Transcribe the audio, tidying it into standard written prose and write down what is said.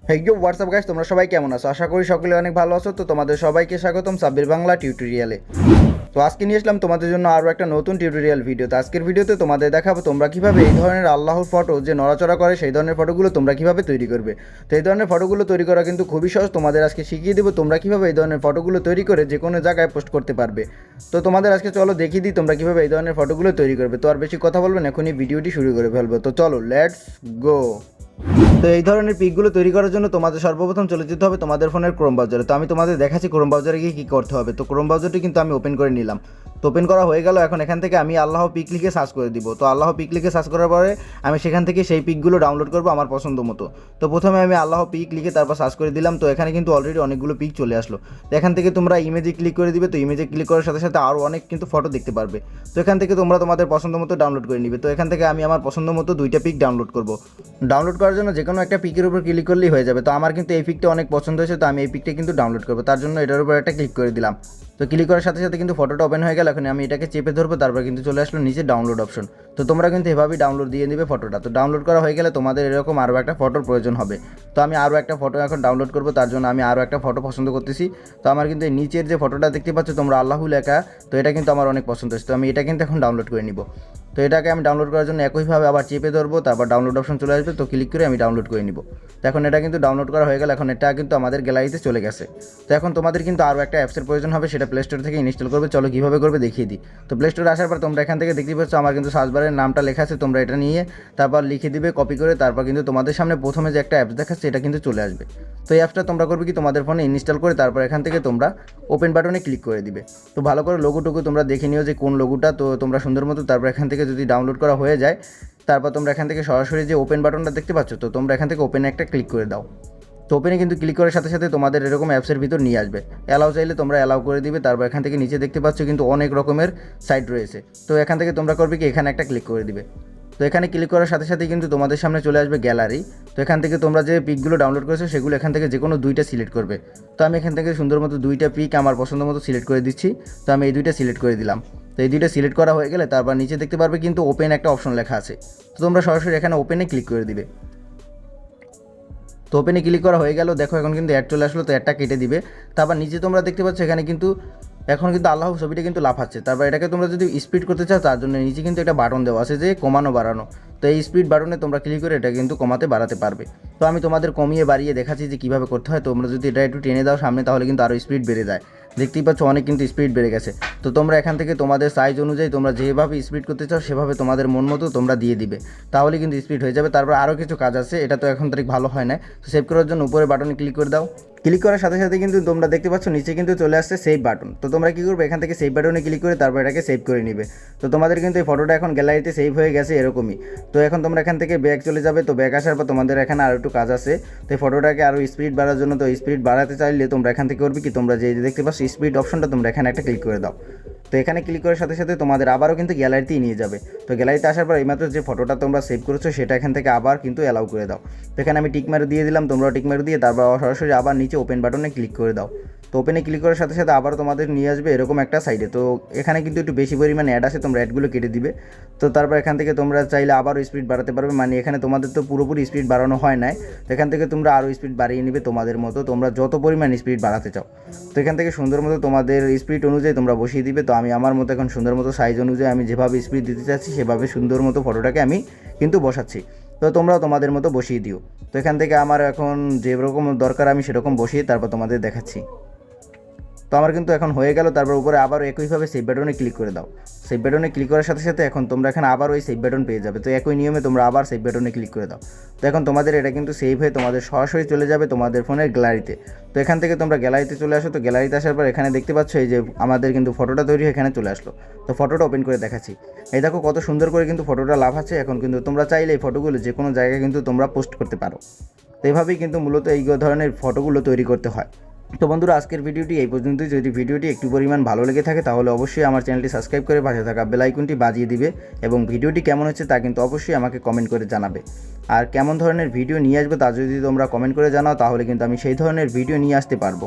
হেইগো WhatsApp guys, তোমরা সবাই কেমন আছো? আশা করি সকলে অনেক ভালো আছো। তো তোমাদের সবাইকে স্বাগতম সাব্বির বাংলা টিউটোরিয়ালে। তো আজকে নিয়ে আসলাম তোমাদের জন্য আরও একটা নতুন টিউটোরিয়াল ভিডিও। তো আজকের ভিডিওতে তোমাদের দেখাবো তোমরা কিভাবে এই ধরনের আল্লাহর ফটো যে নড়াচড়া করে সেই ধরনের ফটোগুলো তোমরা কিভাবে তৈরি করবে। তো এই ধরনের ফটোগুলো তৈরি করা কিন্তু খুবই সহজ। তোমাদের আজকে শিখিয়ে দেবো তোমরা কিভাবে এই ধরনের ফটোগুলো তৈরি করে যে কোনো জায়গায় পোস্ট করতে পারবে। তো তোমাদের আজকে চলো দেখিয়ে দিই তোমরা কিভাবে এই ধরনের ফটোগুলো তৈরি করবে। তো আর বেশি কথা বলবেন, এখনই ভিডিওটি শুরু করে ফেলবো। তো চলো লেটস গো। তো এই ধরনের পিকগুলো তৈরি করার জন্য তোমাদের সর্বপ্রথম চলে যেতে হবে তোমাদের ফোনের ক্রোম ব্রাউজারে। তো আমি তোমাদের দেখাচ্ছি ক্রোম ব্রাউজারে গিয়ে কী করতে হবে। তো ক্রোম ব্রাউজারটি কিন্তু আমি ওপেন করে নিলাম। তো ওপেন করা হয়ে গেল। এখন এখান থেকে আমি আল্লাহ পিক লিখে সার্চ করে দিব। তো আল্লাহ পিক লিখে সার্চ করার পরে আমি সেখান থেকে সেই পিকগুলো ডাউনলোড করবো আমার পছন্দ মতো। তো প্রথমে আমি আল্লাহ পিক লিখে তারপর সার্চ করে দিলাম। তো এখানে কিন্তু অলরেডি অনেকগুলো পিক চলে আসলো। তো এখান থেকে তোমরা ইমেজে ক্লিক করে দিবে। তো ইমেজে ক্লিক করার সাথে সাথে আরও অনেক কিন্তু ফটো দেখতে পারবে। তো এখান থেকে তোমরা তোমাদের পছন্দ মতো ডাউনলোড করে নিবে। তো এখান থেকে আমি আমার পছন্দ মতো দুইটা পিক ডাউনলোড করব। ডাউনলোড করার জন্য যে কোনো একটা পিকের উপর ক্লিক করলেই হয়ে যাবে। তো আমার কিন্তু এই পিকটা অনেক পছন্দ হয়েছে, তো আমি এই পিকটা কিন্তু ডাউনলোড করবো। তার জন্য এটার উপর একটা ক্লিক করে দিলাম। তো ক্লিক করার সাথে সাথে কিন্তু ফটোটা ওপেন হয়ে গেল। এখন আমি এটাকে চেপে ধরবো, তারপর কিন্তু চলে আসলো নিচে ডাউনলোড অপশন। তো তোমরা কিন্তু এভাবেই ডাউনলোড দিয়ে নেবে ফটোটা। তো ডাউনলোড করা হয়ে গেলে তোমাদের এরকম আরও একটা ফটোর প্রয়োজন হবে। তো আমি আরও একটা ফটো এখন ডাউনলোড করবো। তার জন্য আমি আরও একটা ফটো পছন্দ করতেছি। তো আমার কিন্তু এই নিচের যে ফটোটা দেখতে পাচ্ছ তোমরা আল্লাহু লেখা, তো এটা কিন্তু আমার অনেক পছন্দ হয়েছে। তো আমি এটা কিন্তু এখন ডাউনলোড করে নিব। তো এটাকে আমি ডাউনলোড করার জন্য একইভাবে আবার চেপে ধরবো, তারপর ডাউনলোড অপশন চলে আসবে। তো ক্লিক করে আমি ডাউনলোড করে নিব। তো এখন এটা কিন্তু ডাউনলোড করা হয়ে গেল। এখন এটা কিন্তু আমাদের গ্যালারিতে চলে গেছে। তো এখন তোমাদের কিন্তু আরও একটা অ্যাপসের প্রয়োজন হবে, সেটা প্লে স্টোর থেকে ইনস্টল করবে। চলো কীভাবে করবে দেখিয়ে দিই। তো প্লে স্টোরে আসার পর তোমরা এখান থেকে দেখতে পাচ্ছ আমার কিন্তু সার্চবারের নামটা লেখা আছে। তোমরা এটা নিয়ে তারপর লিখে দিবে কপি করে, তারপর কিন্তু তোমাদের সামনে প্রথমে যে একটা অ্যাপস দেখাচ্ছে এটা কিন্তু চলে আসবে। তো এই অ্যাপসটা তোমরা করবে কি তোমাদের ফোনে ইনস্টল করে তারপর এখান থেকে তোমরা ওপেন বাটনে ক্লিক করে দিবে। তো ভালো করে লোগোটুকু তোমরা দেখে নিও যে কোন লোগোটা। তো তোমরা সুন্দর মতো তারপর এখান থেকে যদি ডাউনলোড করা হয়ে যায়, তারপর তোমরা এখান থেকে সরাসরি যে ওপেন বাটনটা দেখতে পাচ্ছ, তো তোমরা এখান থেকে ওপেনে একটা ক্লিক করে দাও। তো ওপেনে কিন্তু ক্লিক করার সাথে সাথে তোমাদের এরকম অ্যাপসের ভিতর নিয়ে আসবে। অ্যালাউ চাইলে তোমরা অ্যালাউ করে দিবে। তারপর এখান থেকে নিচে দেখতে পাচ্ছ কিন্তু অনেক রকমের সাইট রয়েছে। তো এখান থেকে তোমরা করবে কি এখানে একটা ক্লিক করে দিবে। তো এখানে ক্লিক করার সাথে সাথে কিন্তু তোমাদের সামনে চলে আসবে গ্যালারি। তো এখান থেকে তোমরা যে পিকগুলো ডাউনলোড করেছো সেগুলো এখান থেকে যে কোনো দুইটা সিলেক্ট করবে। তো আমি এখান থেকে সুন্দর মতো দুইটা পিক আমার পছন্দ মতো সিলেক্ট করে দিচ্ছি। তো আমি এই দুইটা সিলেক্ট করে দিলাম। তো এই দুইটা সিলেক্ট করা হয়ে গেলে তারপর নিচে দেখতে পারবে কিন্তু ওপেন একটা অপশন লেখা আছে। তো তোমরা সরাসরি এখানে ওপেনে ক্লিক করে দিবে। তো ওপেনে ক্লিক করা হয়ে গেল। দেখো এখন কিন্তু অ্যাড চলে আসলো। তো অ্যাডটা কেটে দিবে। তারপর নিচে তোমরা দেখতে পাচ্ছ এখানে কিন্তু এখন কিন্তু আল্লাহ ছবিটা কিন্তু লাফাচ্ছে। তারপর এটাকে তোমরা যদি স্পিড করতে চাও তার জন্য নিচে কিন্তু একটা বাটন দেওয়া আছে যে কমানো বাড়ানো। তো এই স্পিড বাটনে তোমরা ক্লিক করে এটা কিন্তু কমাতে বাড়াতে পারবে। তো আমি তোমাদের কমিয়ে বাড়িয়ে দেখাচ্ছি যে কীভাবে করতে হয়। তোমরা যদি এটা একটু টেনে দাও সামনে তাহলে কিন্তু আরও স্পিড বেড়ে যায়। দেখতেই পাচ্ছ অনেক কিন্তু স্পিড বেড়ে গেছে। তো তোমরা এখান থেকে তোমাদের সাইজ অনুযায়ী তোমরা যেভাবে স্পিড করতে চাও সেভাবে তোমাদের মন মতো তোমরা দিয়ে দিবে, তাহলে কিন্তু স্পিড হয়ে যাবে। তারপর আরও কিছু কাজ আছে, এটা তো এখন তারিখ ভালো হয় না। তো সেভ করার জন্য উপরে বাটনে ক্লিক করে দাও। ক্লিক করার সাথে সাথে কিন্তু তোমরা দেখতে পাচ্ছ নিচে কিন্তু চলে আসছে সেভ বাটন। তো তোমরা কী করবে এখান থেকে সেভ বাটনে ক্লিক করে তারপর এটাকে সেভ করে নিবে। তো তোমাদের কিন্তু এই ফটোটা এখন গ্যালারিতে সেভ হয়ে গেছে এরকমই। তো এখন তোমরা এখান থেকে ব্যাক চলে যাবে। তো ব্যাক আসার পর তোমাদের এখানে আরও একটু কাজ আছে। তো এই ফটোটাকে আরও স্পিড বাড়ার জন্য, তো স্পিড বাড়াতে চাইলে তোমরা এখান থেকে করবে কি তোমরা যে দেখতে পাচ্ছ স্পিড অপশনটা তোমরা এখানে একটা ক্লিক করে দাও। তো এখানে ক্লিক করার সাথে সাথে তোমাদের আবারও কিন্তু গ্যালারিতেই নিয়ে যাবে। তো গ্যালারিতে আসার পর এইমাত্র যে ফটোটা তোমরা সেভ করেছো সেটা এখান থেকে আবার কিন্তু অ্যালাউ করে দাও। তো এখানে আমি টিক মার দিয়ে দিলাম, তোমরাও টিক মার দিয়ে তারপর সরাসরি আবার নিচে ওপেন বাটনে ক্লিক করে দাও। তো ওপেনে ক্লিক করার সাথে সাথে আবার তোমাদের নিয়ে আসবে এরকম একটা সাইডে। তো এখানে কিন্তু একটু বেশি পরিমাণে অ্যাড আছে, তোমরা অ্যাডগুলো কেটে দিবে। তো তারপর এখান থেকে তোমরা চাইলে আবারও স্পিড বাড়াতে পারবে, মানে এখানে তোমাদের তো পুরোপুরি স্পিড বাড়ানো হয় নাই। তো এখান থেকে তোমরা আরও স্পিড বাড়িয়ে নিবে তোমাদের মতো, তোমরা যত পরিমাণ স্পিড বাড়াতে চাও। তো এখান থেকে সুন্দর মতো তোমাদের স্পিড অনুযায়ী তোমরা বসিয়ে দিবে। তো আমি আমার মতো এখন সুন্দর মতো সাইজ অনুযায়ী আমি যেভাবে স্পিড দিতে চাচ্ছি সেভাবে সুন্দর মতো ফটোটাকে আমি কিন্তু বসাচ্ছি। তো তোমরাও তোমাদের মতো বসিয়ে দিও। তো এখান থেকে আমার এখন যেরকম দরকার আমি সেরকম বসিয়ে তারপর তোমাদের দেখাচ্ছি। তো আমার কিন্তু এখন হয়ে গেল। তারপর উপরে আবার একইভাবে সেভ বাটনে ক্লিক করে দাও। সেভ বাটনে ক্লিক করার সাথে সাথে এখন তোমরা এখানে আবার ওই সেভ বাটন পেয়ে যাবে। তো একই নিয়মে তোমরা আবার সেভ বাটনে ক্লিক করে দাও। তো এখন তোমাদের এটা কিন্তু সেভ হয়ে তোমাদের সরাসরি চলে যাবে তোমাদের ফোনের গ্যালারিতে। তো এখান থেকে তোমরা গ্যালারিতে চলে আসো। তো গ্যালারিতে আসার পর এখানে দেখতে পাচ্ছ এই যে আমাদের কিন্তু ফটোটা তৈরি হয়ে এখানে চলে আসলো। তো ফটোটা ওপেন করে দেখাচ্ছি। এই দেখো কত সুন্দর করে কিন্তু ফটোটা লাফাচ্ছে। এখন কিন্তু তোমরা চাইলে এই ফটোগুলো যে কোনো জায়গায় কিন্তু তোমরা পোস্ট করতে পারো। তো এইভাবেই কিন্তু মূলত এই ধরনের ফটোগুলো তৈরি করতে হয়। তো বন্ধুরা আজকের ভিডিওটি এই পর্যন্তই। যদি ভিডিওটি একটু পরিমাণ ভালো লেগে থাকে তাহলে অবশ্যই আমার চ্যানেলটি সাবস্ক্রাইব করে পাশে থাকা বেল আইকনটি বাজিয়ে দিবে এবং ভিডিওটি কেমন হচ্ছে তা কিন্তু অবশ্যই আমাকে কমেন্ট করে জানাবে। আর কেমন ধরনের ভিডিও নিয়ে আসবে তা যদি তোমরা কমেন্ট করে জানাও তাহলে কিন্তু আমি সেই ধরনের ভিডিও নিয়ে আসতে পারবো।